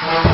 Buongiorno.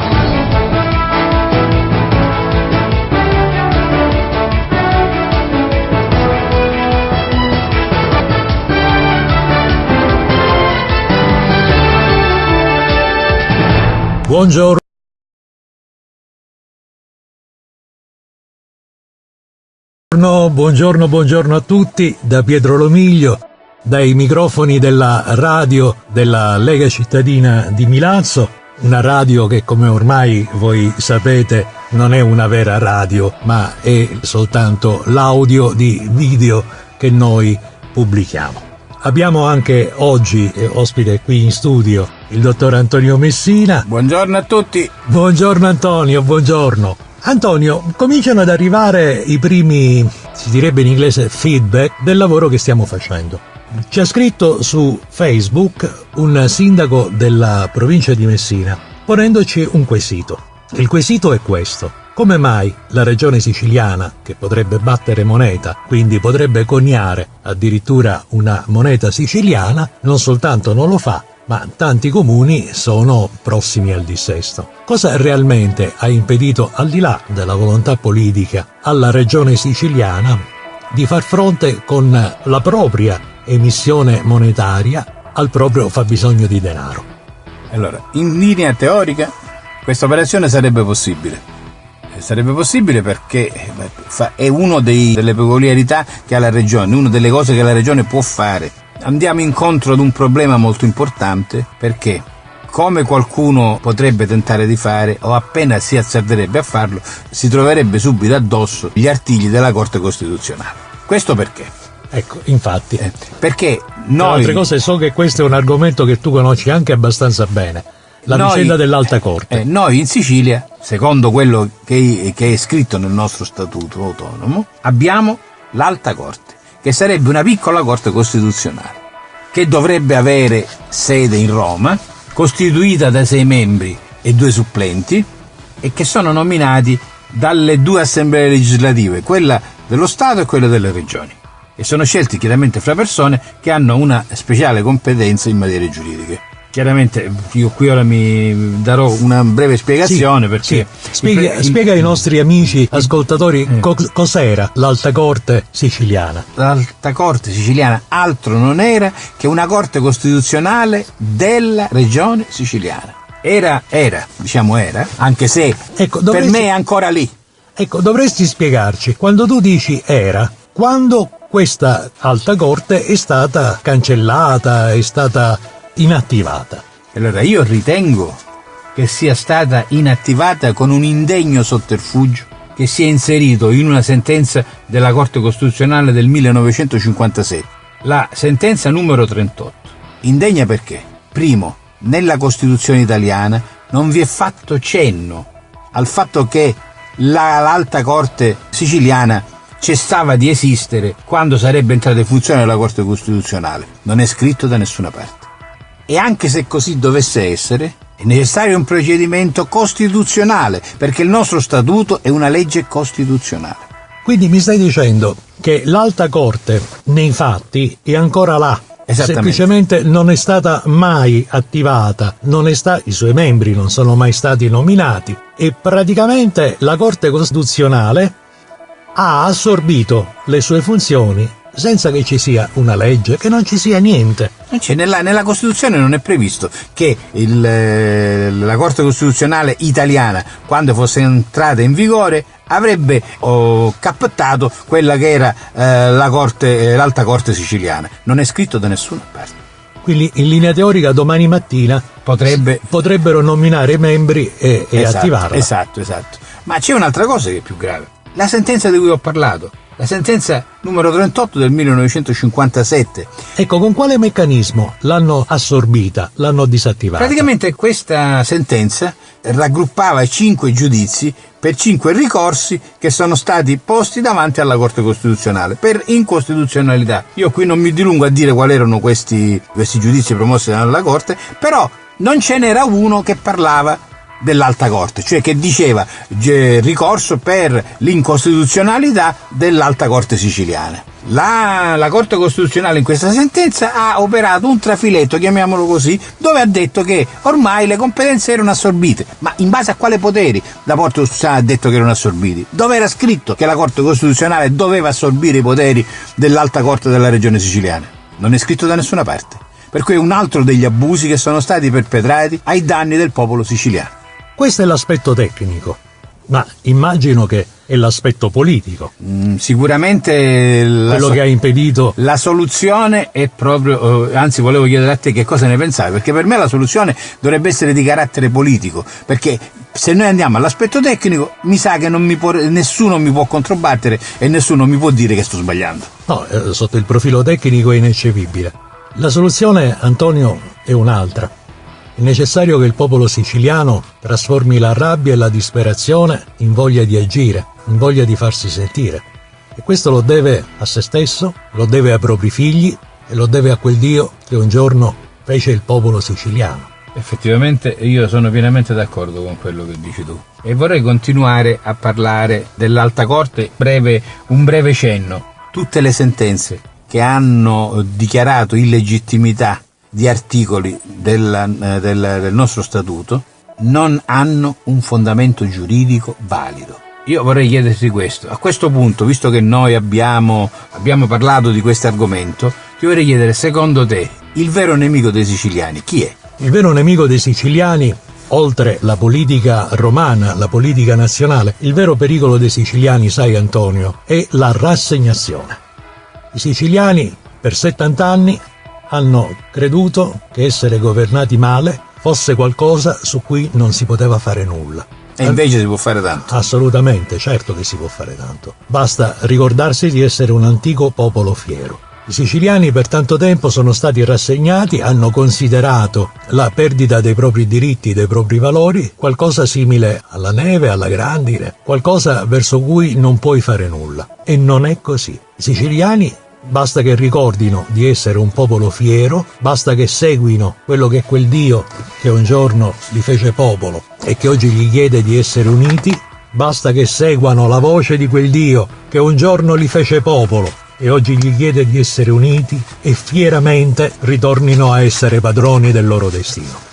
Buongiorno a tutti da Pietro Lomiglio, dai microfoni della radio della Lega Cittadina di Milazzo, una radio che, come ormai voi sapete, non è una vera radio, ma è soltanto l'audio di video che noi pubblichiamo. Abbiamo anche oggi ospite qui in studio il dottor Antonio Messina. Buongiorno a tutti. Buongiorno Antonio, buongiorno. Antonio, cominciano ad arrivare i primi, si direbbe in inglese, feedback del lavoro che stiamo facendo. Ci ha scritto su Facebook un sindaco della provincia di Messina ponendoci un quesito. Il quesito è questo: come mai la regione siciliana, che potrebbe battere moneta, quindi potrebbe coniare addirittura una moneta siciliana, non soltanto non lo fa, ma tanti comuni sono prossimi al dissesto? Cosa realmente ha impedito, al di là della volontà politica, alla regione siciliana di far fronte con la propria emissione monetaria al proprio fabbisogno di denaro? Allora, in linea teorica questa operazione sarebbe possibile. Sarebbe possibile perché è una delle peculiarità che ha la regione, una delle cose che la regione può fare. Andiamo incontro ad un problema molto importante, perché, come qualcuno potrebbe tentare di fare, o appena si azzarderebbe a farlo, si troverebbe subito addosso gli artigli della Corte Costituzionale. Questo perché? Ecco, infatti. Perché noi... Tra altre cose, so che questo è un argomento che tu conosci anche abbastanza bene, la vicenda dell'Alta Corte. Noi in Sicilia, secondo quello che è scritto nel nostro statuto autonomo, abbiamo l'Alta Corte, che sarebbe una piccola Corte Costituzionale, che dovrebbe avere sede in Roma, costituita da 6 membri e 2 supplenti, e che sono nominati dalle 2 assemblee legislative, quella dello Stato e quella delle regioni, e sono scelti chiaramente fra persone che hanno una speciale competenza in materie giuridiche. Chiaramente io qui ora mi darò una breve spiegazione, sì, perché... Sì. Spiega ai nostri amici ascoltatori cos'era l'Alta Corte siciliana. L'Alta Corte siciliana altro non era che una Corte Costituzionale della regione siciliana. Era, anche se per me è ancora lì. Ecco, dovresti spiegarci, quando tu dici era, quando questa Alta Corte è stata cancellata, è stata inattivata. Allora, io ritengo che sia stata inattivata con un indegno sotterfugio che si è inserito in una sentenza della Corte Costituzionale del 1957, la sentenza numero 38. Indegna perché? Primo, nella Costituzione italiana non vi è fatto cenno al fatto che l'Alta Corte siciliana cessava di esistere quando sarebbe entrata in funzione la Corte Costituzionale. Non è scritto da nessuna parte. E anche se così dovesse essere, è necessario un procedimento costituzionale, perché il nostro statuto è una legge costituzionale. Quindi mi stai dicendo che l'Alta Corte, nei fatti, è ancora là. Semplicemente non è stata mai attivata, i suoi membri non sono mai stati nominati, e praticamente la Corte Costituzionale ha assorbito le sue funzioni senza che ci sia una legge, che non ci sia niente. Nella Costituzione non è previsto che la Corte Costituzionale italiana, quando fosse entrata in vigore, avrebbe captato quella che era l'Alta Corte siciliana. Non è scritto da nessuna parte. Quindi in linea teorica domani mattina potrebbero nominare i membri e attivarla. Esatto. Ma c'è un'altra cosa che è più grave. La sentenza di cui ho parlato, la sentenza numero 38 del 1957. Ecco, con quale meccanismo l'hanno assorbita, l'hanno disattivata? Praticamente questa sentenza raggruppava 5 giudizi per 5 ricorsi che sono stati posti davanti alla Corte Costituzionale per incostituzionalità. Io qui non mi dilungo a dire quali erano questi giudizi promossi dalla Corte, però non ce n'era uno che parlava dell'Alta Corte, cioè che diceva ricorso per l'incostituzionalità dell'Alta Corte siciliana. La Corte Costituzionale in questa sentenza ha operato un trafiletto, chiamiamolo così, dove ha detto che ormai le competenze erano assorbite. Ma in base a quale poteri la Corte Costituzionale ha detto che erano assorbiti? Dove era scritto che la Corte Costituzionale doveva assorbire i poteri dell'Alta Corte della Regione Siciliana? Non è scritto da nessuna parte. Per cui è un altro degli abusi che sono stati perpetrati ai danni del popolo siciliano. Questo è l'aspetto tecnico, ma immagino che è l'aspetto politico. Sicuramente quello che ha impedito. La soluzione è proprio, anzi volevo chiedere a te che cosa ne pensavi, perché per me la soluzione dovrebbe essere di carattere politico, perché se noi andiamo all'aspetto tecnico mi sa che nessuno mi può controbattere e nessuno mi può dire che sto sbagliando. No, sotto il profilo tecnico è ineccepibile. La soluzione, Antonio, è un'altra. È necessario che il popolo siciliano trasformi la rabbia e la disperazione in voglia di agire, in voglia di farsi sentire. E questo lo deve a se stesso, lo deve ai propri figli e lo deve a quel Dio che un giorno fece il popolo siciliano. Effettivamente io sono pienamente d'accordo con quello che dici tu. E vorrei continuare a parlare dell'Alta Corte, un breve cenno. Tutte le sentenze che hanno dichiarato illegittimità di articoli del nostro statuto non hanno un fondamento giuridico valido. Io vorrei chiederti questo. A questo punto, visto che noi abbiamo parlato di questo argomento, ti vorrei chiedere, secondo te, il vero nemico dei siciliani chi è? Il vero nemico dei siciliani, oltre la politica romana, la politica nazionale, il vero pericolo dei siciliani, sai Antonio, è la rassegnazione. I siciliani per 70 anni hanno creduto che essere governati male fosse qualcosa su cui non si poteva fare nulla. E invece si può fare tanto. Assolutamente, certo che si può fare tanto. Basta ricordarsi di essere un antico popolo fiero. I siciliani per tanto tempo sono stati rassegnati, hanno considerato la perdita dei propri diritti, dei propri valori, qualcosa simile alla neve, alla grandine, qualcosa verso cui non puoi fare nulla. E non è così. I siciliani basta che ricordino di essere un popolo fiero, basta che seguino quello che è quel Dio che un giorno li fece popolo e che oggi gli chiede di essere uniti, basta che seguano la voce di quel Dio che un giorno li fece popolo e oggi gli chiede di essere uniti e fieramente ritornino a essere padroni del loro destino.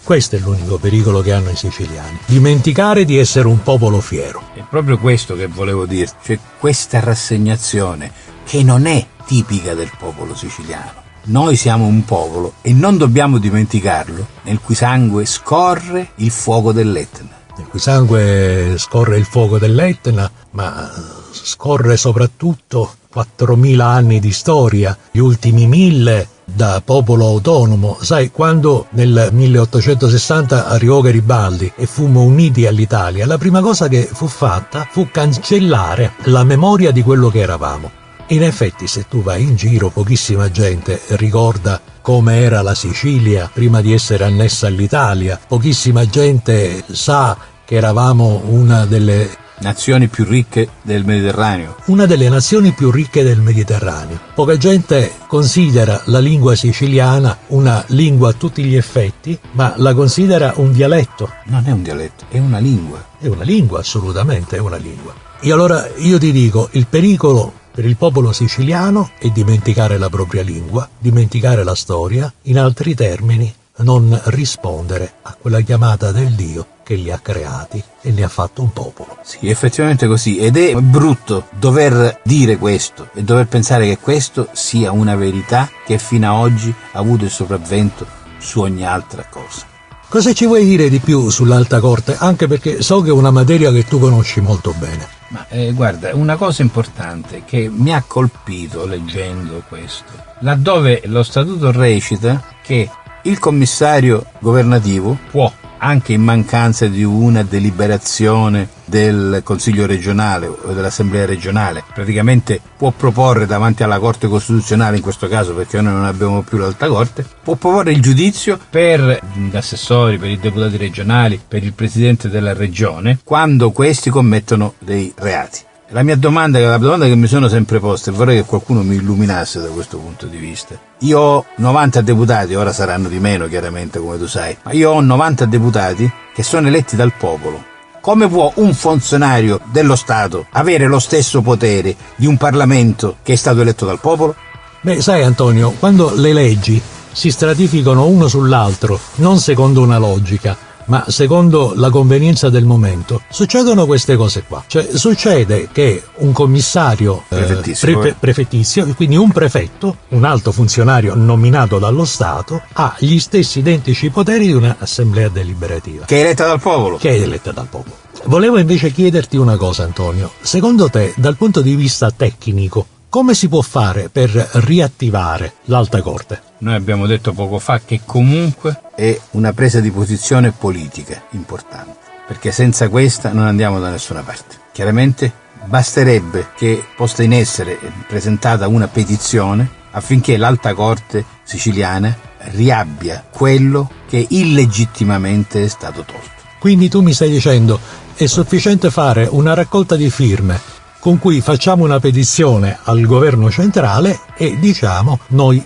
Questo è l'unico pericolo che hanno i siciliani, dimenticare di essere un popolo fiero. È proprio questo che volevo dirti, cioè questa rassegnazione che non è tipica del popolo siciliano. Noi siamo un popolo, e non dobbiamo dimenticarlo, nel cui sangue scorre il fuoco dell'Etna. Nel cui sangue scorre il fuoco dell'Etna, ma scorre soprattutto 4.000 anni di storia, gli ultimi 1.000 da popolo autonomo. Sai, quando nel 1860 arrivò Garibaldi e fummo uniti all'Italia, la prima cosa che fu fatta fu cancellare la memoria di quello che eravamo. In effetti, se tu vai in giro, pochissima gente ricorda come era la Sicilia prima di essere annessa all'Italia, pochissima gente sa che eravamo una delle nazioni più ricche del Mediterraneo. Una delle nazioni più ricche del Mediterraneo. Poca gente considera la lingua siciliana una lingua a tutti gli effetti, ma la considera un dialetto. Non è un dialetto, è una lingua. È una lingua, assolutamente è una lingua. E allora io ti dico, il pericolo per il popolo siciliano è dimenticare la propria lingua, dimenticare la storia, in altri termini, non rispondere a quella chiamata del Dio che li ha creati e li ha fatto un popolo. Sì, effettivamente così, ed è brutto dover dire questo e dover pensare che questo sia una verità che fino ad oggi ha avuto il sopravvento su ogni altra cosa. Cosa ci vuoi dire di più sull'Alta Corte? Anche perché so che è una materia che tu conosci molto bene. Ma guarda, una cosa importante che mi ha colpito leggendo questo, laddove lo statuto recita che il commissario governativo può, anche in mancanza di una deliberazione del Consiglio regionale o dell'Assemblea regionale, praticamente può proporre davanti alla Corte Costituzionale, in questo caso perché noi non abbiamo più l'Alta Corte, può proporre il giudizio per gli assessori, per i deputati regionali, per il presidente della regione, quando questi commettono dei reati. La domanda che mi sono sempre posta, e vorrei che qualcuno mi illuminasse da questo punto di vista. Io ho 90 deputati, ora saranno di meno chiaramente come tu sai, ma io ho 90 deputati che sono eletti dal popolo. Come può un funzionario dello Stato avere lo stesso potere di un Parlamento che è stato eletto dal popolo? Beh, sai Antonio, quando le leggi si stratificano uno sull'altro, non secondo una logica, ma secondo la convenienza del momento, succedono queste cose qua. Cioè, succede che un commissario prefettizio, quindi un prefetto, un alto funzionario nominato dallo Stato, ha gli stessi identici poteri di un'assemblea deliberativa. Che è eletta dal popolo. Volevo invece chiederti una cosa, Antonio. Secondo te, dal punto di vista tecnico, come si può fare per riattivare l'Alta Corte? Noi abbiamo detto poco fa che comunque è una presa di posizione politica importante, perché senza questa non andiamo da nessuna parte. Chiaramente basterebbe che posta in essere presentata una petizione affinché l'Alta Corte siciliana riabbia quello che illegittimamente è stato tolto. Quindi tu mi stai dicendo è sufficiente fare una raccolta di firme con cui facciamo una petizione al governo centrale e diciamo noi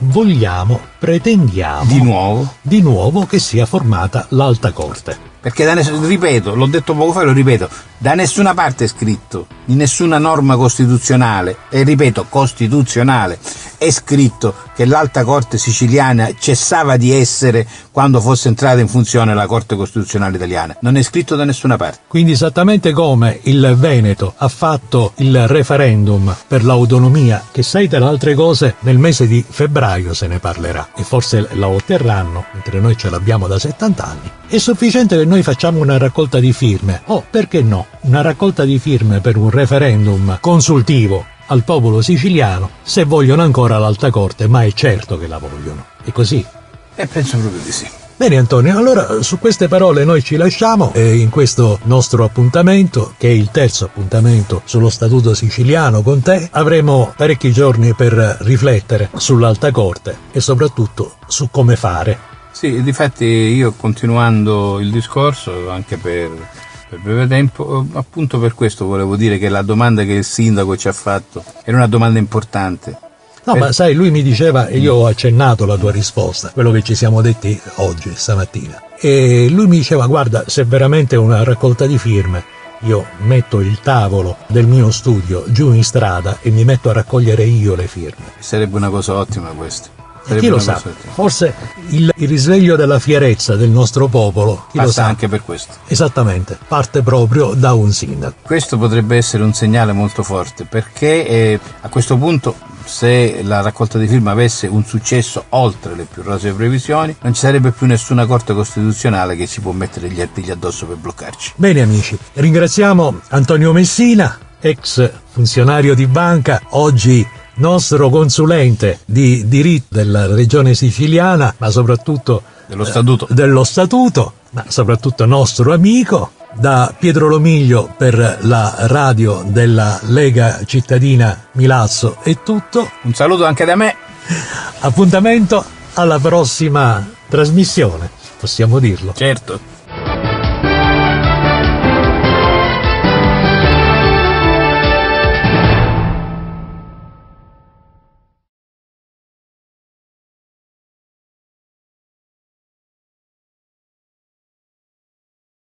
pretendiamo di nuovo che sia formata l'Alta Corte. Perché ripeto, l'ho detto poco fa e lo ripeto, da nessuna parte è scritto, in nessuna norma costituzionale, e ripeto, costituzionale, è scritto che l'Alta Corte siciliana cessava di essere quando fosse entrata in funzione la Corte Costituzionale italiana. Non è scritto da nessuna parte. Quindi esattamente come il Veneto ha fatto il referendum per l'autonomia, che sai tra le altre cose nel mese di febbraio se ne parlerà e forse la otterranno, mentre noi ce l'abbiamo da 70 anni, è sufficiente che noi facciamo una raccolta di firme. Perché no? Una raccolta di firme per un referendum consultivo al popolo siciliano, se vogliono ancora l'Alta Corte, ma è certo che la vogliono. È così? Penso proprio di sì. Bene Antonio, allora su queste parole noi ci lasciamo in questo nostro appuntamento, che è il terzo appuntamento sullo Statuto siciliano con te. Avremo parecchi giorni per riflettere sull'Alta Corte e soprattutto su come fare. Sì, difatti io continuando il discorso, anche per breve tempo, appunto per questo volevo dire che la domanda che il sindaco ci ha fatto era una domanda importante. No, ma sai, lui mi diceva, e io ho accennato la tua risposta, quello che ci siamo detti oggi, stamattina, e lui mi diceva, guarda, se veramente è una raccolta di firme, io metto il tavolo del mio studio giù in strada e mi metto a raccogliere io le firme. Sarebbe una cosa ottima questa. Chi lo sa, forse il risveglio della fierezza del nostro popolo passa anche per questo. Esattamente, parte proprio da un sindaco. Questo potrebbe essere un segnale molto forte, perché a questo punto, se la raccolta di firme avesse un successo oltre le più rosee previsioni, non ci sarebbe più nessuna Corte Costituzionale che ci può mettere gli artigli addosso per bloccarci. Bene amici, ringraziamo Antonio Messina, ex funzionario di banca, oggi nostro consulente di diritto della regione siciliana, ma soprattutto dello statuto, ma soprattutto nostro amico. Da Pietro Lomiglio per la radio della Lega Cittadina Milazzo è tutto. Un saluto anche da me. Appuntamento alla prossima trasmissione, possiamo dirlo. Certo.